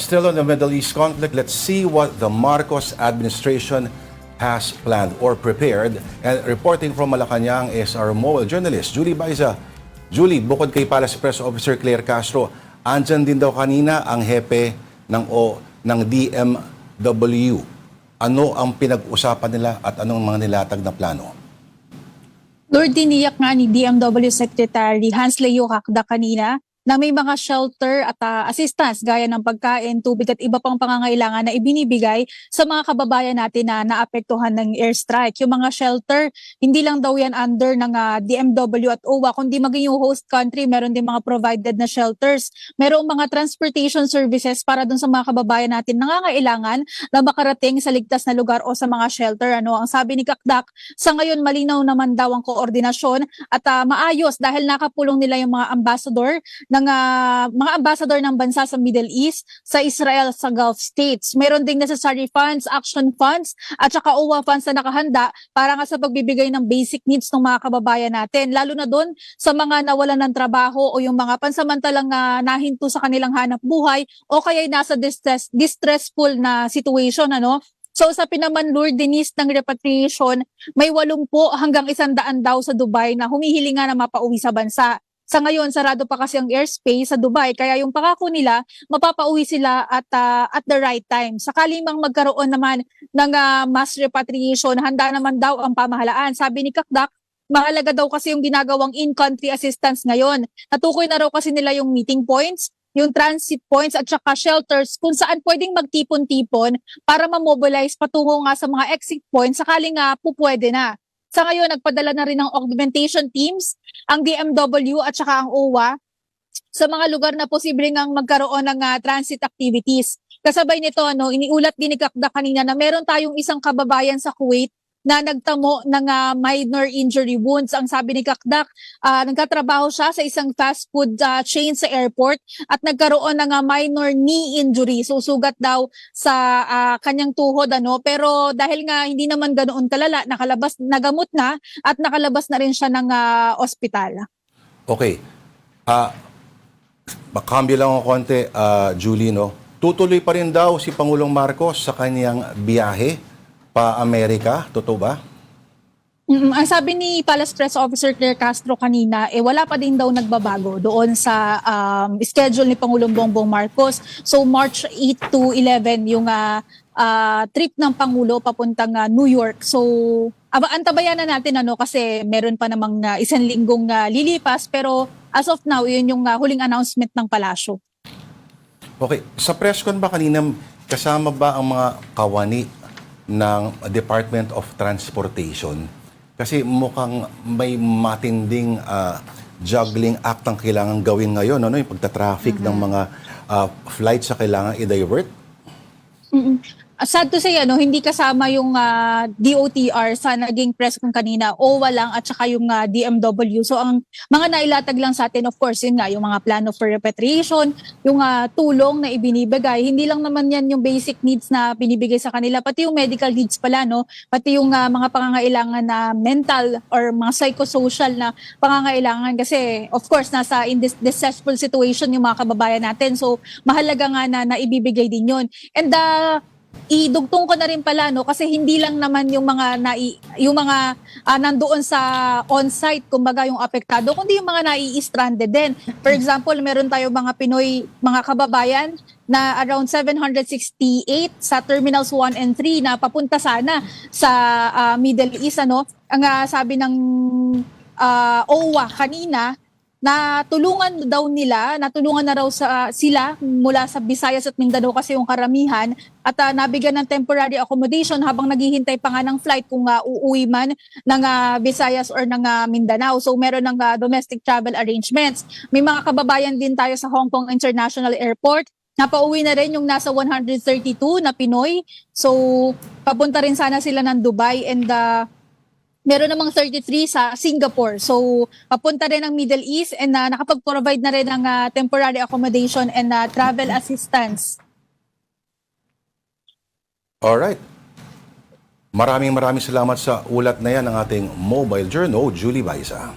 Still on the Middle East conflict, let's see what the Marcos administration has planned or prepared. And reporting from Malacanang is our mobile journalist, Julie Baiza. Julie, bukod kay Palace Press Officer Claire Castro, andyan din daw kanina ang hepe ng DMW. Ano ang pinag-usapan nila at anong mga nilatag na plano? Lord, diniyak nga ni DMW Secretary Hans Leo Cacda kanina na may mga shelter at assistance gaya ng pagkain, tubig at iba pang pangangailangan na ibinibigay sa mga kababayan natin na naapektuhan ng airstrike. Yung mga shelter, hindi lang daw yan under ng DMW at OWA, kundi maging yung host country, meron din mga provided na shelters. Merong mga transportation services para dun sa mga kababayan natin nangangailangan na makarating sa ligtas na lugar o sa mga shelter. Ang sabi ni Cacdac, sa ngayon malinaw naman daw ang koordinasyon at maayos dahil nakapulong nila yung mga ambassador ng mga ambassador ng bansa sa Middle East, sa Israel, sa Gulf States. Meron ding necessary funds, action funds, at saka OWA funds na nakahanda para nga sa pagbibigay ng basic needs ng mga kababayan natin. Lalo na doon sa mga nawalan ng trabaho o yung mga pansamantalang nahinto sa kanilang hanap buhay o kaya nasa distressful na situation. So sa pinaman Lord Denise ng repatriation, may 80 hanggang 100 daw sa Dubai na humihilingan na mapauwi sa bansa. Sa ngayon, sarado pa kasi ang airspace sa Dubai, kaya yung pangako nila, mapapauwi sila at the right time. Sakaling mang magkaroon naman ng mass repatriation, handa naman daw ang pamahalaan. Sabi ni Cacdac, mahalaga daw kasi yung ginagawang in-country assistance ngayon. Natukoy na raw kasi nila yung meeting points, yung transit points at saka shelters kung saan pwedeng magtipon-tipon para ma-mobilize patungo nga sa mga exit points sakaling pupwede na. Sa ngayon, nagpadala na rin ng augmentation teams, ang DMW at saka ang OWA sa mga lugar na posibleng ngang magkaroon ng transit activities. Kasabay nito, iniulat din ni Cacdac kanina na meron tayong isang kababayan sa Kuwait na nagtamo ng minor injury wounds. Ang sabi ni Cacdac, nagtatrabaho siya sa isang fast food chain sa airport at nagkaroon ng minor knee injury. So sugat daw sa kanyang tuhod. Pero dahil nga hindi naman ganoon kalala, nagamot na at nakalabas na rin siya ng ospital. Okay. Makambyo lang ako konti, Julie, tutuloy pa rin daw si Pangulong Marcos sa kanyang biyahe pa Amerika, totoo ba? Ang sabi ni Palace Press Officer Claire Castro kanina, wala pa din daw nagbabago doon sa schedule ni Pangulong Bongbong Marcos. So March 8 to 11 yung trip ng Pangulo papuntang New York. So antabayan na natin kasi meron pa namang isang linggong lilipas, pero as of now, yun yung huling announcement ng palasyo. Okay, sa press con ba kanina, kasama ba ang mga kawani ng Department of Transportation? Kasi mukhang may matinding juggling act ang kailangan gawin ngayon, yung pagta-traffic ng mga flights sa kailangan i-divert? Sad to say, hindi kasama yung DOTR sa naging press con kanina, OWA lang at saka yung DMW. So ang mga nailatag lang sa atin, of course, yun nga, yung mga plano for repatriation, yung tulong na ibinibigay. Hindi lang naman yan yung basic needs na binibigay sa kanila, pati yung medical needs pala, pati yung mga pangangailangan na mental or mga psychosocial na pangangailangan. Kasi, of course, nasa in this distressful situation yung mga kababayan natin. So mahalaga nga na ibibigay din yun. And idugtong ko na rin pala kasi hindi lang naman yung mga nandoon sa on-site kumbaga yung apektado, kundi yung mga nai-stranded din. For example, meron tayo mga Pinoy, mga kababayan na around 768 sa Terminals 1 and 3 na papunta sana sa Middle East. Ang sabi ng OWA kanina, natulungan na raw sila mula sa Visayas at Mindanao kasi yung karamihan at nabigyan ng temporary accommodation habang naghihintay pa nga ng flight kung uuwi man ng Visayas or ng Mindanao. So meron ng domestic travel arrangements. May mga kababayan din tayo sa Hong Kong International Airport. Napauwi na rin yung nasa 132 na Pinoy. So papunta rin sana sila ng Dubai and meron namang 33 sa Singapore. So, papunta rin ng Middle East and nakapag-provide na rin ng temporary accommodation and travel assistance. Alright. Maraming salamat sa ulat na yan ng ating mobile journal, Julie Baiza.